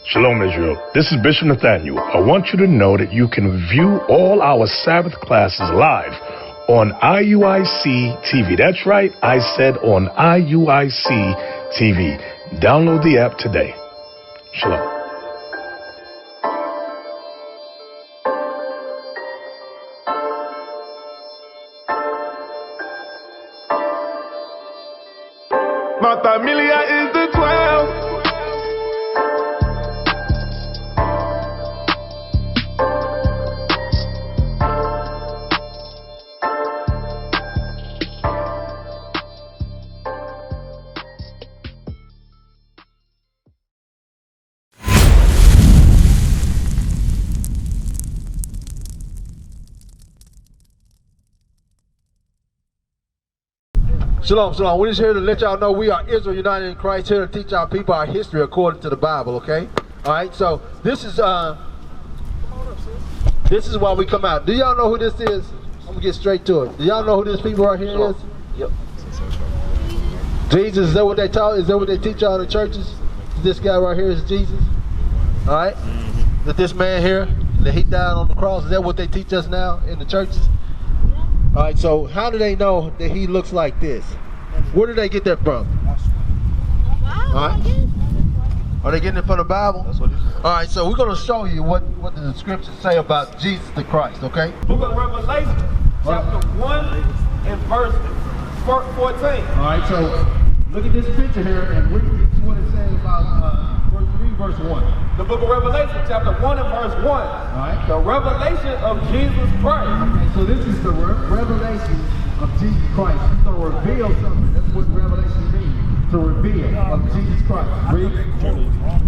Shalom, Israel. This is Bishop Nathaniel. I want you to know that you can view all our Sabbath classes live on IUIC TV. That's right, I said on IUIC TV. Download the app today. Shalom. My familia is the 12. Shalom, shalom. We're just here to let y'all know we are Israel United in Christ, here to teach our people our history according to the Bible, okay? All right, so this is why we come out. Do y'all know who this is? I'm gonna get straight to it. Do y'all know who this people right here is? Yep. Jesus, is that what they taught? Is that what they teach y'all in the churches? This guy right here is Jesus? All right? That this man here, that he died on the cross, is that what they teach us now in the churches? All right, so how do they know that he looks like this? Where did they get that from? All right. Are they getting it from the Bible? That's what it is. All right, so we're going to show you what the scriptures say about Jesus the Christ, okay? Book of Revelation, chapter 1 and verse 14. All right, so look at this picture here and read what it says about verse 1. The book of Revelation, chapter 1 and verse 1. All right. The revelation of Jesus Christ. Okay, so this is the revelation of Jesus Christ. He's going to reveal something. That's what revelation means. To reveal of Jesus Christ. Read.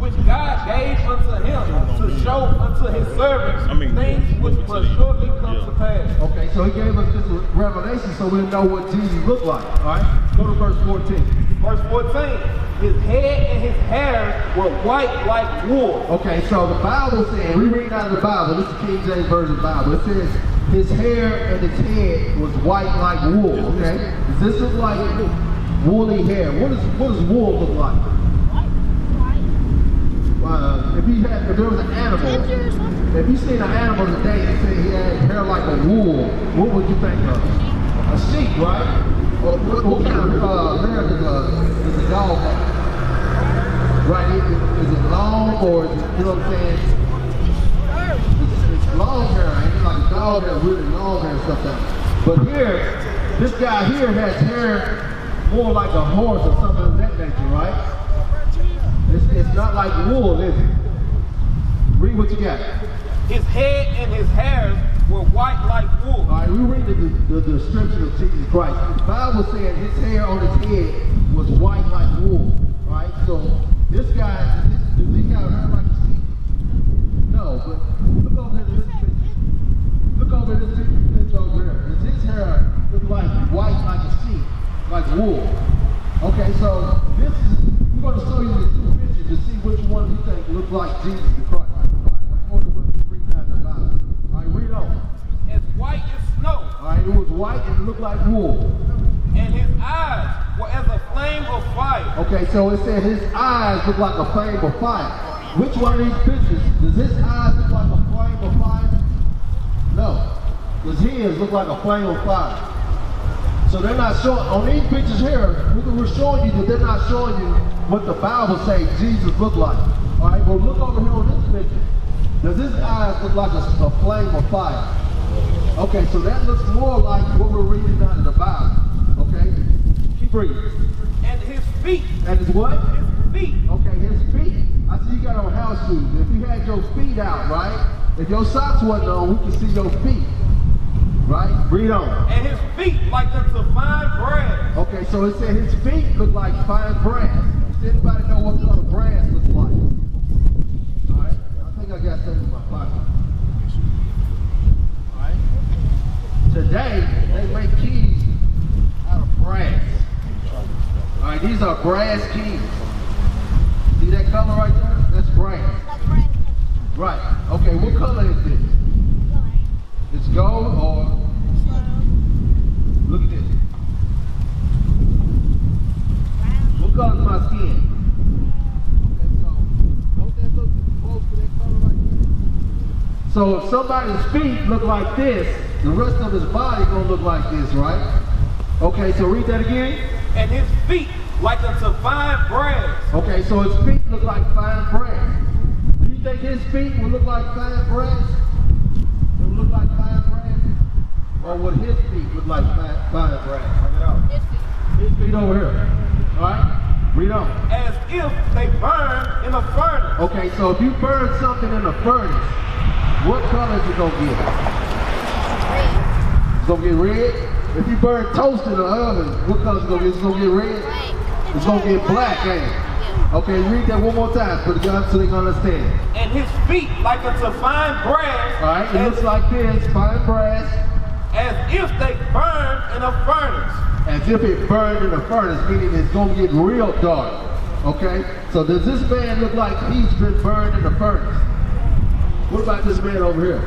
Which God gave unto him to show unto his servants things which must shortly come to pass. Okay, so he gave us this revelation so we know what Jesus looked like. All right, go to verse 14. Verse 14. His head and his hair were white like wool. Okay, so the Bible says, we read out of the Bible, this is King James Version Bible. It says his hair and his head was white like wool. Okay, does this look like woolly hair? What does wool look like? If there was an animal, if you seen an animal today and say he had hair like a wool, what would you think of? A sheep, right? Or what kind of hair does a dog have? Right? Is it long or is it, you know what I'm saying? It's long hair, ain't it? Like a dog has really long hair and stuff like that. But here, this guy here has hair more like a horse or something of that nature, right? It's not like wool, is it? Read what you got. His head and his hairs were white like wool. All right, we read the description of Jesus Christ. The Bible said his hair on his head was white like wool. All right, so this guy, does he have hair like a sheep? No, but look over here to this picture. Look over this picture over here. Does his hair look like white like a sheep, like wool? Okay, so this is, we're going to show you the two pictures to see which one you think looks like Jesus the Christ. White as snow. Alright, it was white and it looked like wool. And his eyes were as a flame of fire. Okay, so it said his eyes look like a flame of fire. Which one of these pictures, does his eyes look like a flame of fire? No. Does his look like a flame of fire? So they're not showing, on these pictures here, we're showing you that they're not showing you what the Bible says Jesus looked like. Alright, but look over here on this picture. Does his eyes look like a flame of fire? Okay, so that looks more like what we're reading out of the Bible. Okay? Keep reading. And his feet. And his what? His feet. Okay, his feet. I see you got on house shoes. If you had your feet out, right? If your socks wasn't on, we can see your feet. Right? Read on. And his feet like unto fine brass. Okay, so it said his feet look like fine brass. Does anybody know what color brass looks like? Alright? I think I got that in my pocket. Today, they make keys out of brass. Alright, these are brass keys. See that color right there? That's brass. Right. Okay, what color is this? It's gold or? Look at this. What color is my skin? Okay, so don't that look So if somebody's feet look like this, the rest of his body gonna look like this, right? Okay, so read that again. And his feet like unto fine brass. Okay, so his feet look like fine brass. Do you think his feet will look like fine brass? It will look like fine brass? Or would his feet look like fine brass? Check it out. His feet over here. Alright? Read on. As if they burn in a furnace. Okay, so if you burn something in a furnace, what color is it gonna get? Red. It's gonna get red? If you burn toast in the oven, what color is it gonna get? It's gonna get red? It's gonna get black, ain't it? Okay, read that one more time for the guys so they can understand. And his feet like unto fine brass. Alright, it looks like this, fine brass. As if they burn in a furnace. As if it burned in a furnace, meaning it's gonna get real dark. Okay? So does this man look like he's been burned in a furnace? What about this man over here?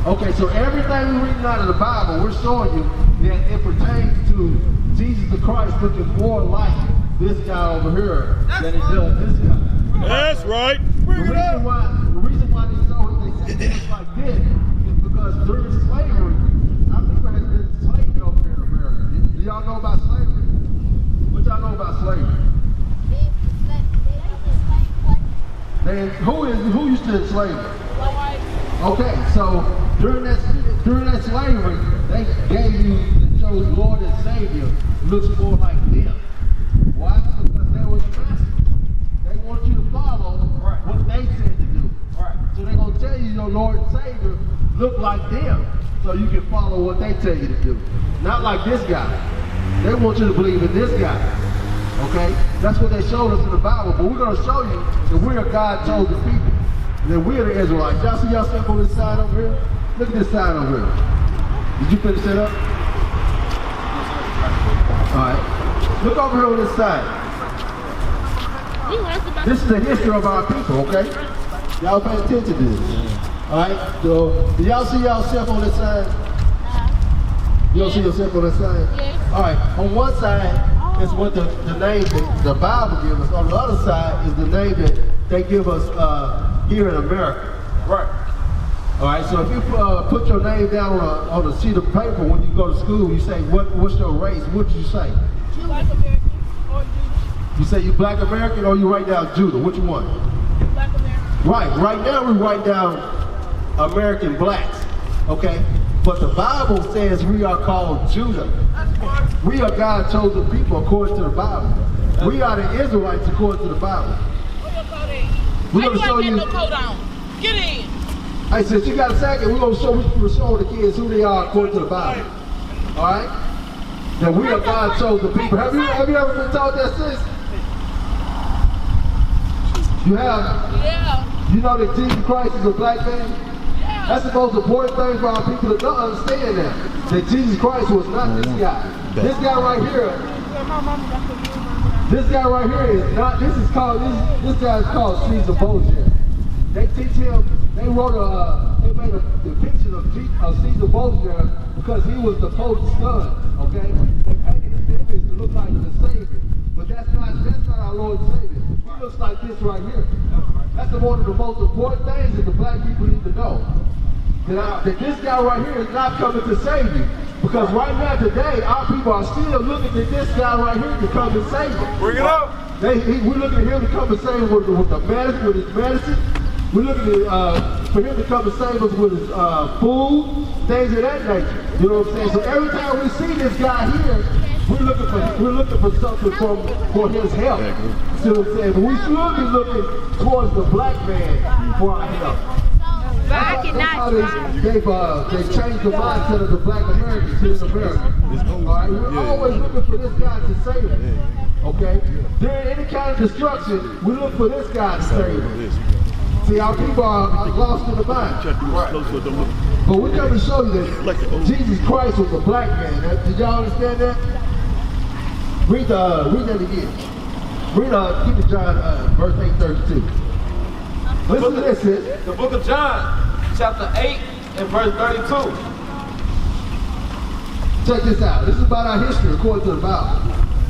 Okay, so everything we're reading out of the Bible, we're showing you that it pertains to Jesus the Christ looking more like this guy over here than it does this guy. That's right. The reason why they say it looks like this is because during slavery, our people has been enslaved over here in America. Do y'all know about slavery? What y'all know about slavery? Who used to enslave them? Okay, so during that slavery, they gave you the chose Lord and Savior looks more like them. Why? Because they were the masters. They want you to follow what they said to do. Right. So they're gonna tell you your Lord and Savior look like them, so you can follow what they tell you to do. Not like this guy. They want you to believe in this guy. Okay? That's what they showed us in the Bible, but we're gonna show you that we are God's chosen people. That we're the Israelites. Y'all see yourself on this side over here? Look at this side over here. Did you finish that up? Alright. Look over here on this side. This is the history of our people, okay? Y'all pay attention to this. Alright? So, do y'all see yourself on this side? You don't see yourself on this side? Yes. Alright, on one side is what the name that the Bible gives us. On the other side is the name that they give us here in America. Right. Alright, so if you put your name down on a sheet of paper when you go to school, you say, what's your race? What do you say? Black American or Judah. You say you Black American or you write down Judah? Which one? Black American. Right now we write down American blacks, okay? But the Bible says we are called Judah. We are God's chosen people according to the Bible. We are the Israelites according to the Bible. What your coat is? We're going to show you. No coat on. Get in. Hey, since you got a second, we're going to show the kids who they are according to the Bible. All right? That we are God's chosen people. Have you ever been taught that, sis? You have? Yeah. You know that Jesus Christ is a black man? Yeah. That's the most important thing for our people to understand that Jesus Christ was not this guy. This guy right here, is not, this guy is called Caesar Borgia. They teach him, they made a depiction of Caesar Borgia because he was the Pope's son, okay? They painted his image to look like the Savior, but that's not our Lord and Savior. He looks like this right here. That's one of the most important things that the black people need to know. That this guy right here is not coming to save you. Because right now today, our people are still looking at this guy right here to come and save them. Bring it up. We're looking at him to come and save us with his medicine. We're looking at, for him to come and save us with his food, things of that nature. You know what I'm saying? So every time we see this guy here, we're looking for something for his help. See what I'm saying? But we should be looking towards the black man for our help. That's how they changed the mindset of the black Americans here in America. Alright, we're always looking for this guy to save us. Okay? During any kind of destruction, we look for this guy to save us. See, our people are lost in the mind. But we're going to show you that Jesus Christ was a black man. Did y'all understand that? Read that again. Keep it John, verse 8:32. Listen to this, sis. The book of John, chapter 8 and verse 32. Check this out. This is about our history according to the Bible.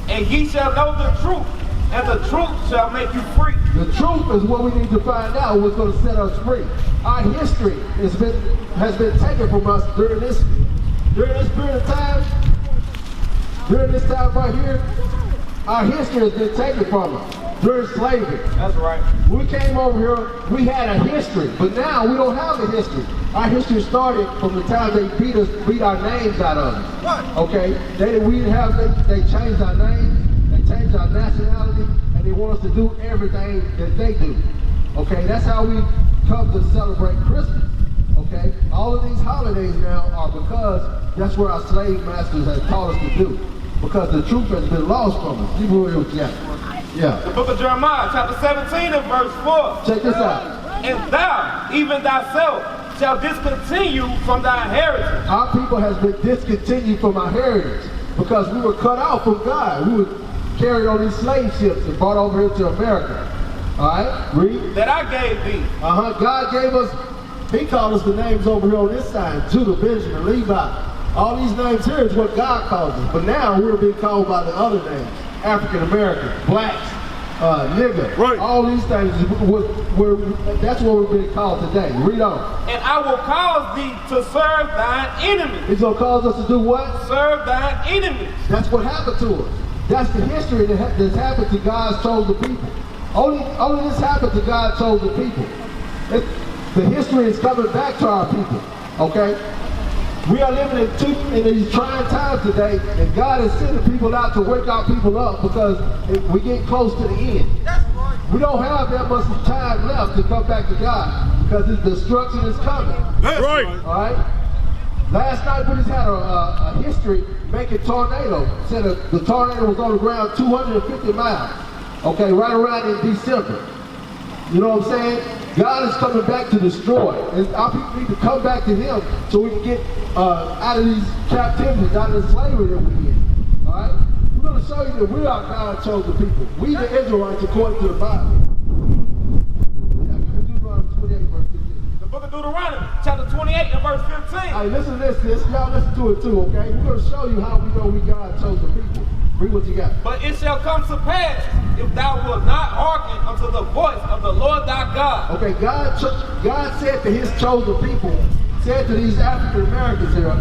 And ye shall know the truth, and the truth shall make you free. The truth is what we need to find out what's going to set us free. Our history has been taken from us during this period of time. During this time right here, our history has been taken from us. During slavery. That's right. When we came over here, we had a history, but now we don't have a history. Our history started from the time they beat our names out of us. What? Okay? They changed our names, they changed our nationality, and they want us to do everything that they do. Okay? That's how we come to celebrate Christmas. Okay? All of these holidays now are because that's what our slave masters have taught us to do. Because the truth has been lost from us. You know what I'm Yeah. The book of Jeremiah, chapter 17 and verse 4. Check this out. And thou, even thyself, shall discontinue from thy heritage. Our people has been discontinued from our heritage because we were cut off from God. We were carried on these slave ships and brought over here to America. All right, read. That I gave thee. God gave us, he called us the names over here on this side, Judah, Benzion, Levi. All these names here is what God calls us. But now we're being called by the other names. African American, blacks, nigger, right. All these things, that's what we're being called today. Read on. And I will cause thee to serve thine enemies. He's going to cause us to do what? Serve thine enemies. That's what happened to us. That's the history that's happened to God's chosen people. Only this happened to God's chosen people. The history is coming back to our people, okay? We are living in these trying times today, and God is sending people out to wake our people up because we get close to the end. That's right. We don't have that much time left to come back to God because His destruction is coming. That's right. All right? Last night we just had a history making tornado. Said the tornado was on the ground 250 miles. Okay, right around in December. You know what I'm saying? God is coming back to destroy. And our people need to come back to Him so we can get out of these captivities, out of the slavery that we're in. All right? We're going to show you that we are God's chosen people. We the Israelites according to the Bible. Yeah, Deuteronomy 28, verse 15. The book of Deuteronomy, chapter 28 and verse 15. All right, listen to this. Y'all listen to it too, okay? We're going to show you how we know we God's chosen people. Read what you got. But it shall come to pass, if thou wilt not hearken unto the voice of the Lord thy God. Okay, God said to His chosen people, said to these African Americans here,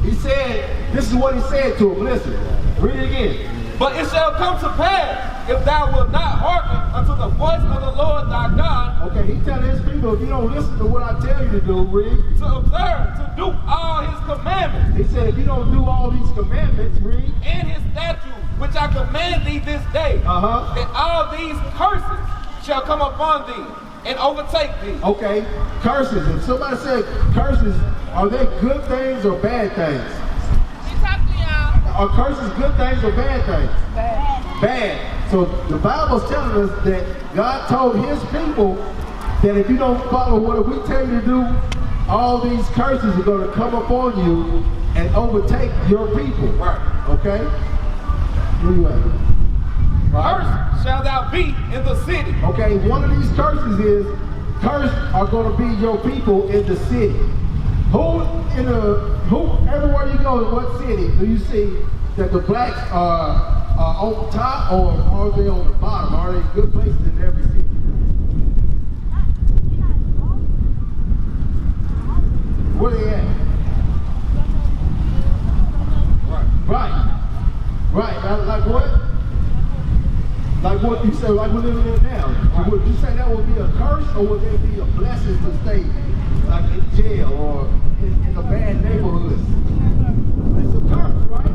He said, this is what He said to them. Listen, read it again. But it shall come to pass, if thou wilt not hearken unto the voice of the Lord thy God. Okay, He telling His people, if you don't listen to what I tell you to do, read. To observe, to do all His commandments. He said, if you don't do all these commandments, read. And His statutes, which I command thee this day. Uh-huh. And all these curses shall come upon thee and overtake thee. Okay, curses. If somebody said curses, are they good things or bad things? Are curses good things or bad things? Bad. So the Bible's telling us that God told His people that if you don't follow what we tell you to do, all these curses are going to come upon you and overtake your people. Right. Okay? Where you at? Cursed shall thou be in the city. Okay, one of these curses is, cursed are going to be your people in the city. Everywhere you go, in what city do you see that the blacks are on top or are they on the bottom? Are they good places in every city? Where they at? Right. Like what? Like what you say, like we're living in now. Would you say that would be a curse or would that be a blessing to stay like in jail or in a bad neighborhood? It's a curse, right?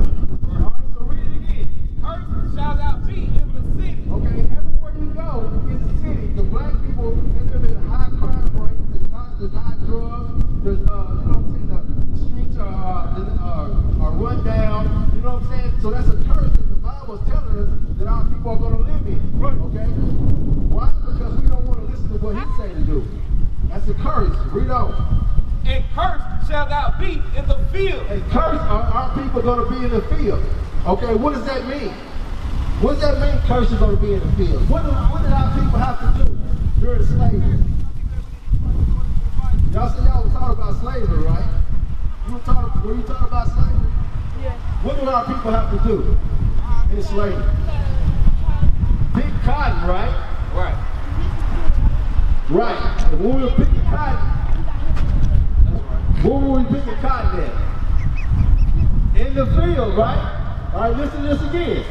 Alright, so read it again. Cursed shall thou be in the city. Okay, everywhere you go in the city, the black people, they live in high crime rates, there's high drugs, there's, you know what I'm saying, the streets are run down, you know what I'm saying? So that's a curse that the Bible's telling us that our people are going to live in, okay? Why? Because we don't want to listen to what He's saying to do. That's a curse. Read on. And cursed shall thou be in the field. And cursed are our people going to be in the field. Okay, what does that mean? What does that mean, cursed are going to be in the field? What did our people have to do during slavery? Y'all said y'all was talking about slavery, right? Were you talking about slavery? Yeah. What do our people have to do in slavery? Pick cotton, right? Right. Right. And when we were picking cotton, where were we picking cotton at? In the field, right? All right, listen to this again.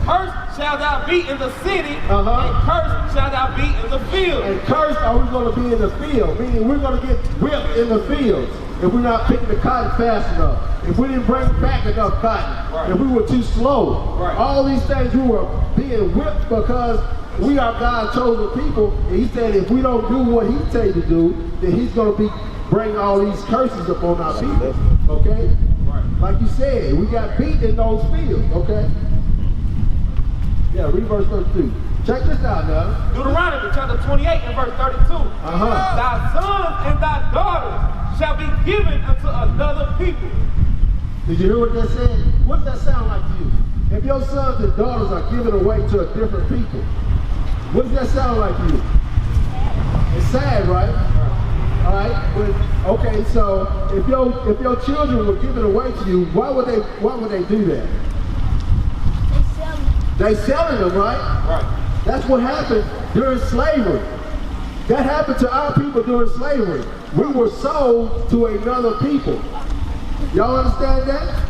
Cursed shall thou be in the city, Uh-huh. and cursed shall thou be in the field. And cursed are we going to be in the field, meaning we're going to get whipped in the fields if we're not picking the cotton fast enough, if we didn't bring back enough cotton, Right. if we were too slow. Right. All these things we were being whipped because we are God's chosen people. And he said if we don't do what he tell you to do, then he's going to bring all these curses upon our people. Okay? Right. Like you said, we got beat in those fields. Okay? Yeah, read verse 32. Check this out now. Deuteronomy chapter 28 and verse 32. Uh-huh. Thy sons and thy daughters shall be given unto another people. Did you hear what that said? What does that sound like to you? If your sons and daughters are given away to a different people, what does that sound like to you? It's sad, right? All right. But okay, so if your children were given away to you, why would they do that? They selling them, right? Right. That's what happened during slavery. That happened to our people during slavery. We were sold to another people. Y'all understand that?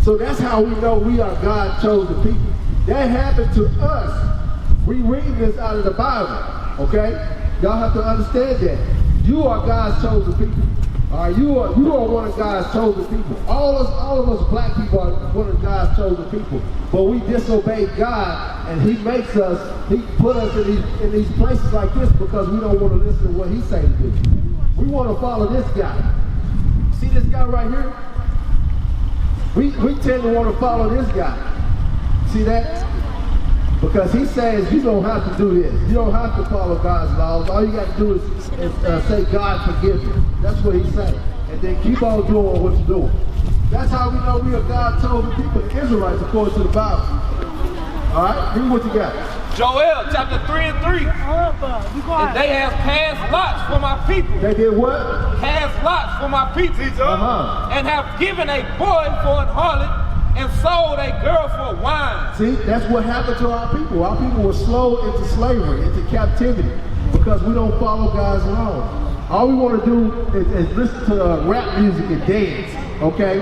So that's how we know we are God's chosen people. That happened to us. We read this out of the Bible, okay? Y'all have to understand that. You are God's chosen people. All right, you are one of God's chosen people. All of us black people are one of God's chosen people. But we disobeyed God, and he put us in these places like this because we don't want to listen to what he say to do. We want to follow this guy. See this guy right here? We tend to want to follow this guy. See that? Because he says you don't have to do this. You don't have to follow God's laws. All you got to do is say, God forgive me. That's what he's saying. And then keep on doing what you're doing. That's how we know we are God's chosen people, the Israelites, according to the Bible. All right? Read what you got. Joel chapter 3 and 3. And they have cast lots for my people. They did what? Cast lots for my people. Uh-huh. And have given a boy for an harlot and sold a girl for wine. See, that's what happened to our people. Our people were slow into slavery, into captivity, because we don't follow God's laws. All we want to do is listen to rap music and dance, okay?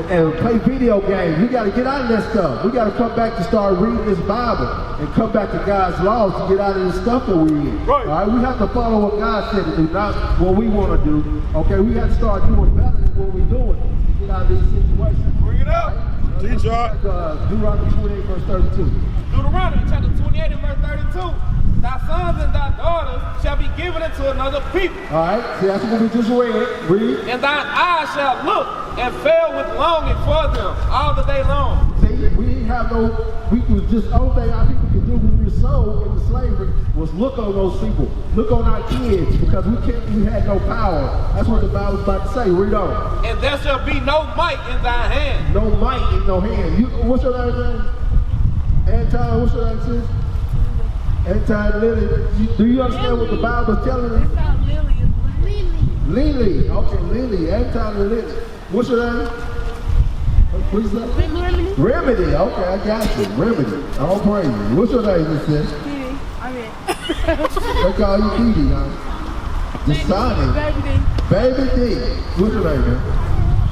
And play video games. We got to get out of that stuff. We got to come back to start reading this Bible and come back to God's laws to get out of this stuff that we're in. Right. All right, we have to follow what God said to do, not what we want to do. Okay, we have to start doing better than what we're doing to get out of these situations. Bring it up. Teach y'all. Deuteronomy 28 verse 32. Deuteronomy chapter 28 and verse 32. Thy sons and thy daughters shall be given unto another people. All right, see, that's what we just read. Read. And thine eyes shall look and fail with longing for them all the day long. See, we was just, only thing our people could do when we were sold into slavery was look on those people. Look on our kids, because we had no power. That's what the Bible's about to say. Read on. And there shall be no might in thy hand. No might in no hand. What's your name? Anton, what's your name, sis? Anton Lily. Do you understand what the Bible's telling us? Lily. Okay, Lily. Anton and Lily. What's your name? What's that? Remedy. Okay, I got you. Remedy. All praise you. What's your name, Miss sis? They call you Dee Dee, huh? Dasani. Baby D. What's your name, man?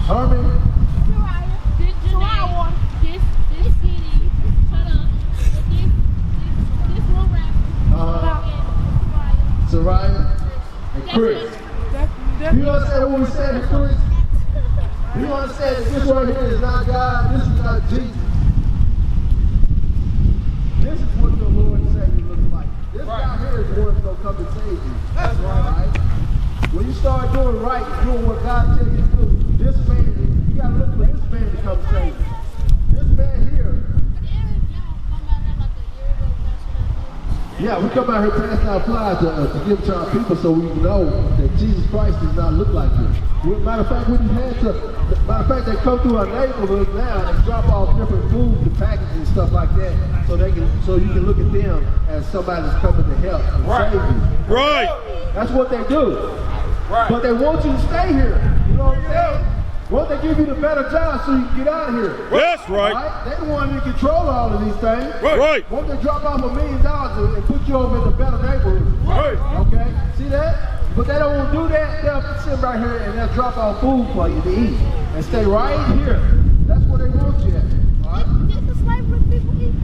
Harmon? Soraya and Chris. Do you understand what we said to Chris? Do you understand that this right here is not God? This is not Jesus. This is what the Lord and Savior looks like. This guy here is the one that's going to come and save you. That's right. When you start doing right, doing what God tells you to do, this man, you got to look for this man to come save you. This man here. Yeah, we come out here passing out flyers to give to our people so we know that Jesus Christ does not look like this. Matter of fact, they come through our neighborhood now and drop off different foods and packages and stuff like that, so you can look at them as somebody that's coming to help and save you. Right. That's what they do. Right. But they want you to stay here. You know what I'm saying? Won't they give you the better job so you can get out of here? That's right. Right? They the one that control all of these things. Right. Won't they drop off $1 million and put you over in the better neighborhood? Right. Okay? See that? But they don't want to do that. They'll sit right here and they'll drop off food for you to eat and stay right here. That's where they want you at. All right? Did the slavery people eat?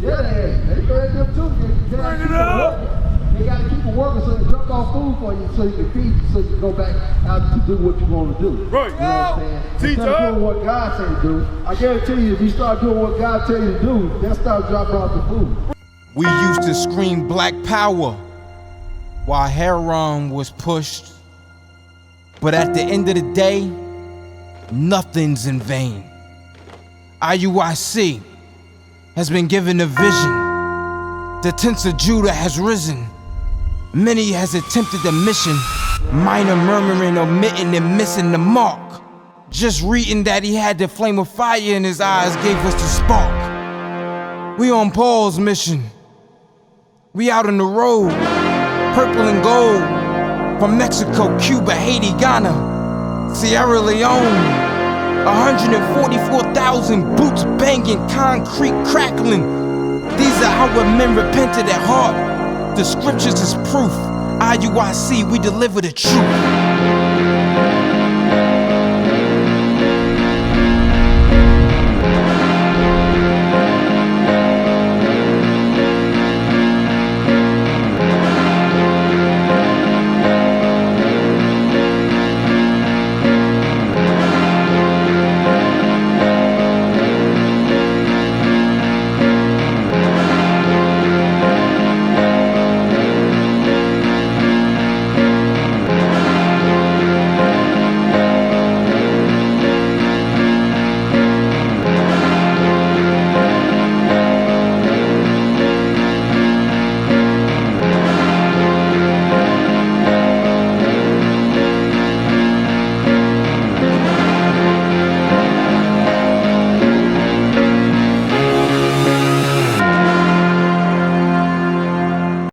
Yeah, they bred them too. They got to keep them working so they drop off food for you so you can feed you so you can go back out to do what you want to do. Right. You know what I'm saying? Instead of doing what God said to do, I guarantee you if you start doing what God tells you to do, they'll start dropping off the food. We used to scream black power while heroin was pushed. But at the end of the day, nothing's in vain. IUIC has been given a vision. The tents of Judah has risen. Many has attempted the mission, minor murmuring, omitting, and missing the mark. Just reading that he had the flame of fire in his eyes gave us the spark. We on Paul's mission. We out on the road, purple and gold, from Mexico, Cuba, Haiti, Ghana, Sierra Leone. 144,000 boots banging, concrete crackling. These are our men repented at heart. The scriptures is proof. IUIC, we deliver the truth.